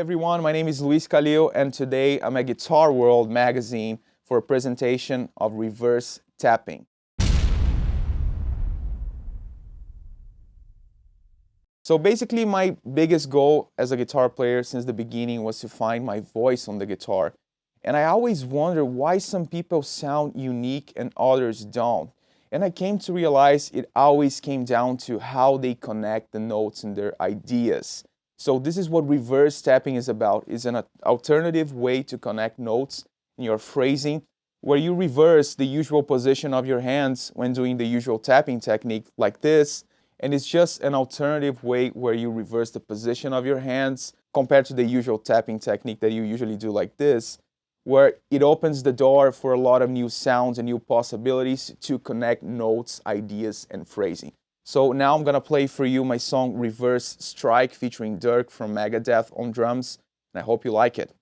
everyone, my name is Luís Kalil and today I'm at Guitar World magazine for a presentation of reverse tapping. So basically my biggest goal as a guitar player since the beginning was to find my voice on the guitar. And I always wonder why some people sound unique and others don't. And I came to realize it always came down to how they connect the notes and their ideas. So this is what reverse tapping is about. It's an alternative way to connect notes in your phrasing, where you reverse the usual position of your hands when doing the usual tapping technique like this. And it's just an alternative way where you reverse the position of your hands compared to the usual tapping technique that you usually do like this, where it opens the door for a lot of new sounds and new possibilities to connect notes, ideas, and phrasing. So now I'm gonna play for you my song Reverse Strike featuring Dirk from Megadeth on drums, and I hope you like it.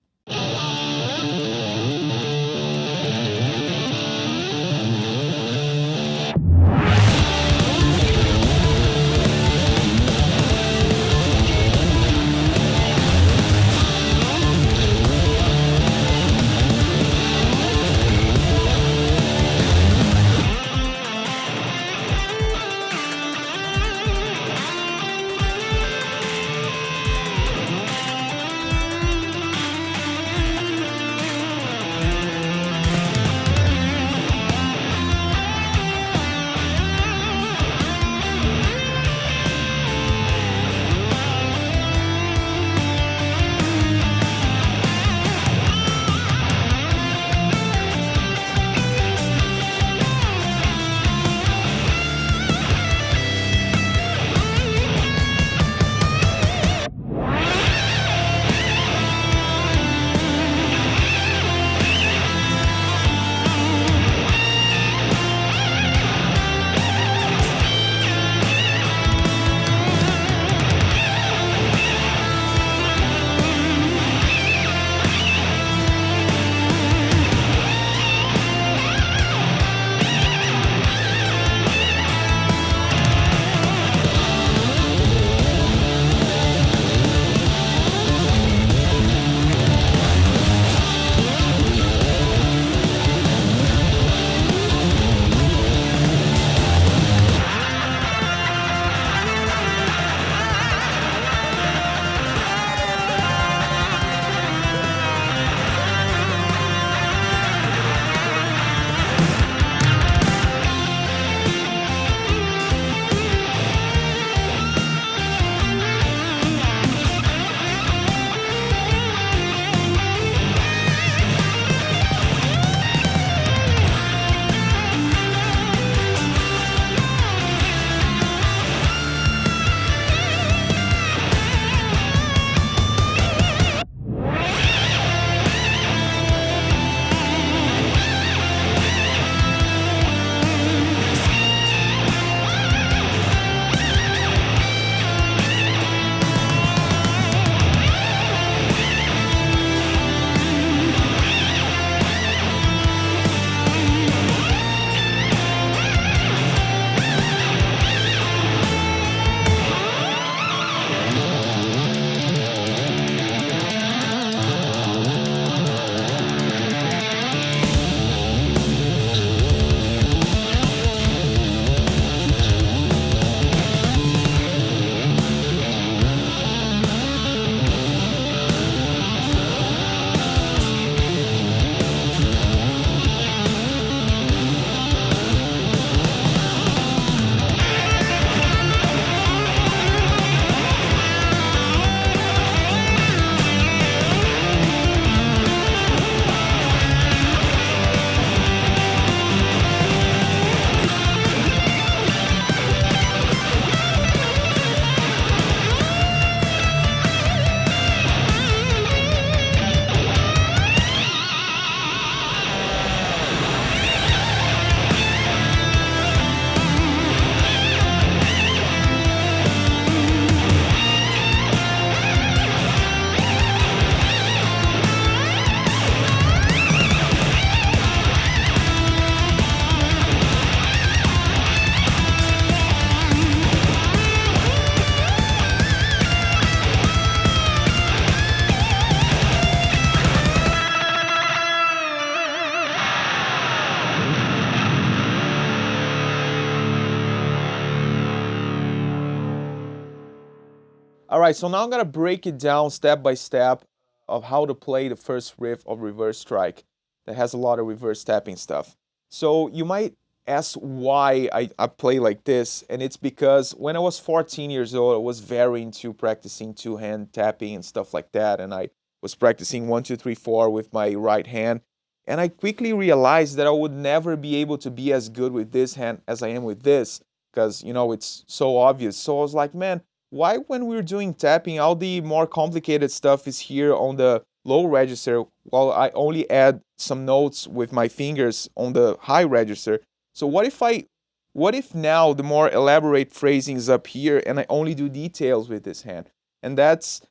All right, so now I'm gonna break it down step by step of how to play the first riff of Reverse Strike that has a lot of reverse tapping stuff. So you might ask why I play like this, and it's because when I was 14 years old, I was very into practicing two-hand tapping and stuff like that, and I was practicing 1, 2, 3, 4 with my right hand, and I quickly realized that I would never be able to be as good with this hand as I am with this, because it's so obvious. So I was like, man, why when we're doing tapping, all the more complicated stuff is here on the low register, while I only add some notes with my fingers on the high register. So what if now the more elaborate phrasing is up here and I only do details with this hand? And that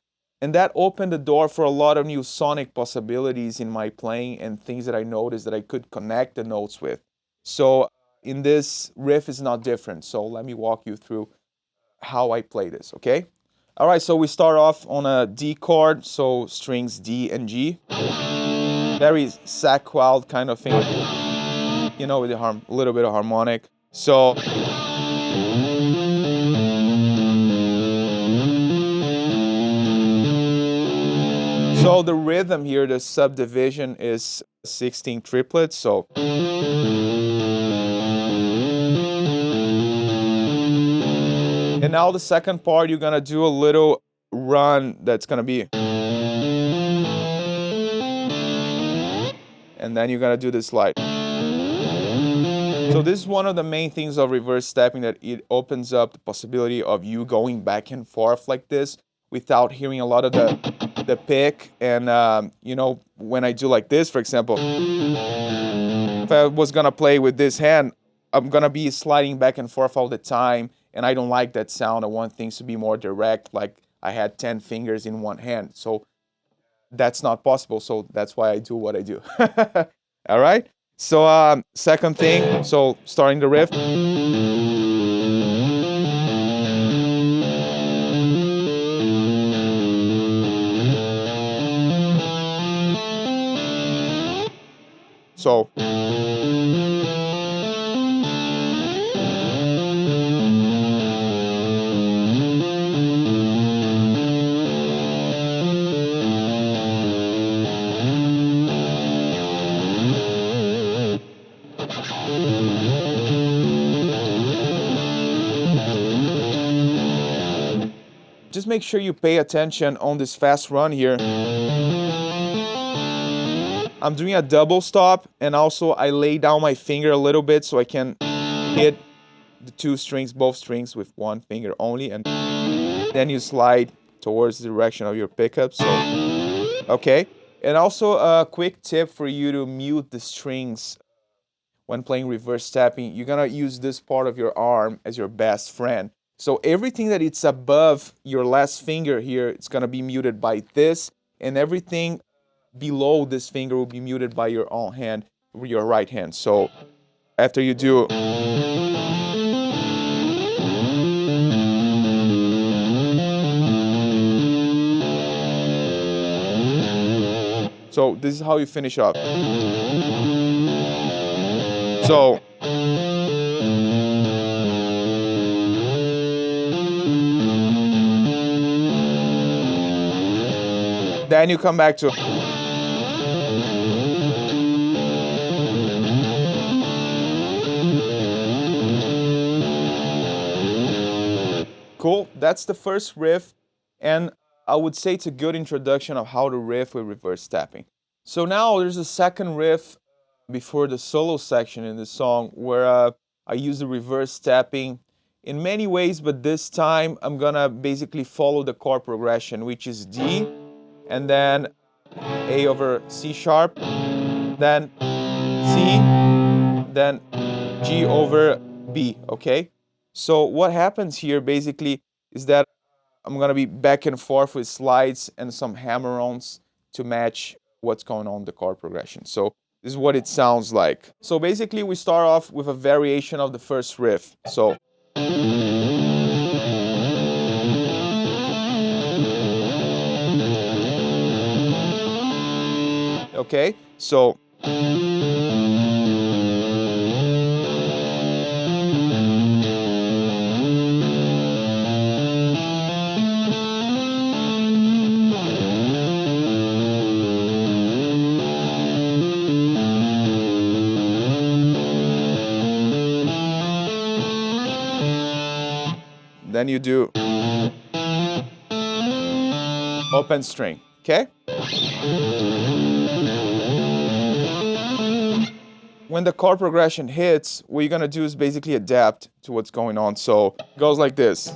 opened the door for a lot of new sonic possibilities in my playing and things that I noticed that I could connect the notes with. So in this riff is not different. So let me walk you through how I play this, okay? All right, so we start off on a D chord, so strings D and G. Very sack-wild kind of thing, with a little bit of harmonic. So the rhythm here, the subdivision is 16 triplets, so and now the second part, you're gonna do a little run that's gonna be, and then you're gonna do this slide. So this is one of the main things of reverse stepping, that it opens up the possibility of you going back and forth like this without hearing a lot of the pick. And when I do like this, for example, if I was gonna play with this hand, I'm gonna be sliding back and forth all the time, and I don't like that sound. I want things to be more direct, like I had 10 fingers in one hand. So that's not possible, so that's why I do what I do. All right? So second thing, so starting the riff. So just make sure you pay attention on this fast run here. I'm doing a double stop, and also I lay down my finger a little bit so I can hit the two strings, both strings, with one finger only, and then you slide towards the direction of your pickup. So, okay. And also a quick tip for you to mute the strings when playing reverse tapping. You're gonna use this part of your arm as your best friend. So everything that it's above your last finger here, it's gonna be muted by this, and everything below this finger will be muted by your own hand, your right hand. So after you do, so this is how you finish up. So then you come back to, cool. That's the first riff, and I would say it's a good introduction of how to riff with reverse tapping. So now there's a second riff before the solo section in the song where I use the reverse tapping in many ways, but this time I'm gonna basically follow the chord progression, which is D, and then A over C sharp, then C, then G over B, okay? So what happens here basically is that I'm gonna be back and forth with slides and some hammer-ons to match what's going on in the chord progression. So this is what it sounds like. So basically we start off with a variation of the first riff. So okay, so Then you do open string, okay? When the chord progression hits, what you're gonna do is basically adapt to what's going on. So it goes like this.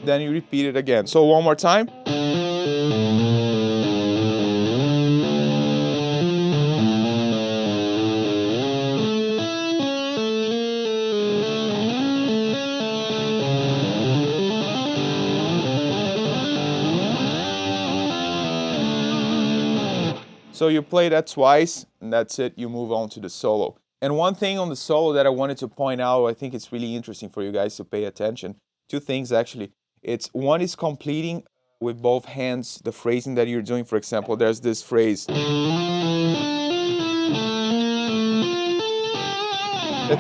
Then you repeat it again. So one more time. So you play that twice, and that's it. You move on to the solo. And one thing on the solo that I wanted to point out, I think it's really interesting for you guys to pay attention. Two things actually. It's one is completing with both hands the phrasing that you're doing. For example, there's this phrase. I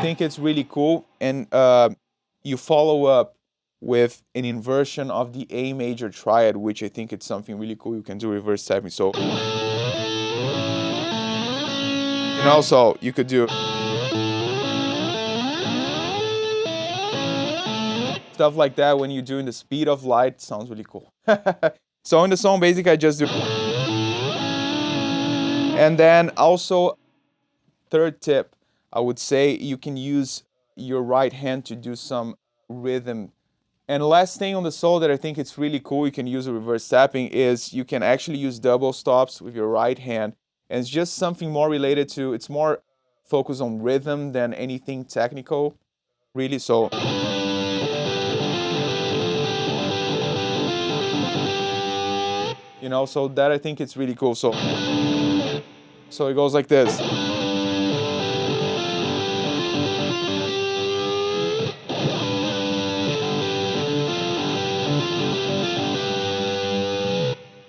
think it's really cool, and you follow up with an inversion of the A major triad, which I think it's something really cool. You can do reverse tapping. So. And also, you could do stuff like that when you're doing the speed of light. Sounds really cool. So in the song, basically, I just do. And then also, third tip, I would say you can use your right hand to do some rhythm. And last thing on the solo that I think it's really cool, you can use a reverse tapping, is you can actually use double stops with your right hand. And it's just something more related to, it's more focused on rhythm than anything technical, really. So, you know, so that I think it's really cool. So it goes like this.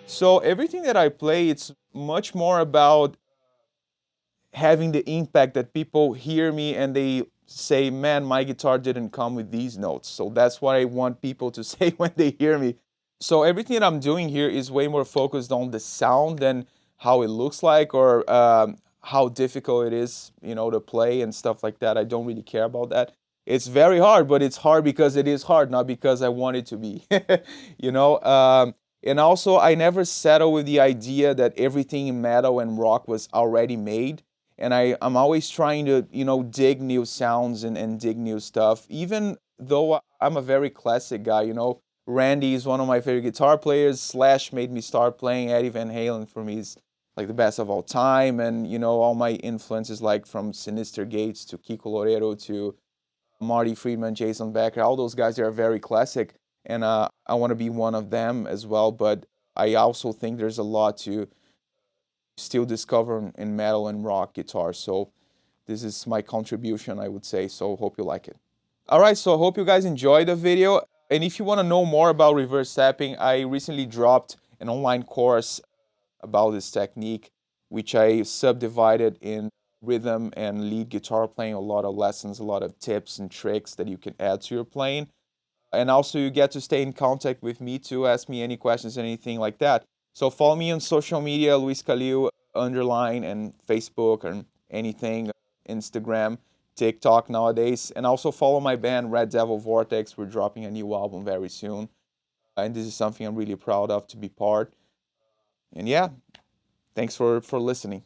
So everything that I play, it's much more about having the impact that people hear me and they say, man, my guitar didn't come with these notes. So that's what I want people to say when they hear me. So everything that I'm doing here is way more focused on the sound than how it looks like or how difficult it is, you know, to play and stuff like that. I don't really care about that. It's very hard, but it's hard because it is hard, not because I want it to be, you know. And also, I never settle with the idea that everything in metal and rock was already made. And I'm always trying to, you know, dig new sounds and dig new stuff. Even though I'm a very classic guy, you know, Randy is one of my favorite guitar players. Slash made me start playing. Eddie Van Halen for me is like the best of all time. And, you know, all my influences like from Sinister Gates to Kiko Loureiro to Marty Friedman, Jason Becker, all those guys, they are very classic. And I want to be one of them as well. But I also think there's a lot to still discover in metal and rock guitar. So this is my contribution, I would say. So hope you like it. All right, so I hope you guys enjoyed the video. And if you want to know more about reverse tapping, I recently dropped an online course about this technique, which I subdivided in rhythm and lead guitar playing, a lot of lessons, a lot of tips and tricks that you can add to your playing. And also you get to stay in contact with me to ask me any questions, anything like that. So follow me on social media, Luís Kalil _ and Facebook and anything, Instagram, TikTok nowadays. And also follow my band, Red Devil Vortex. We're dropping a new album very soon. And this is something I'm really proud of to be part. And yeah, thanks for listening.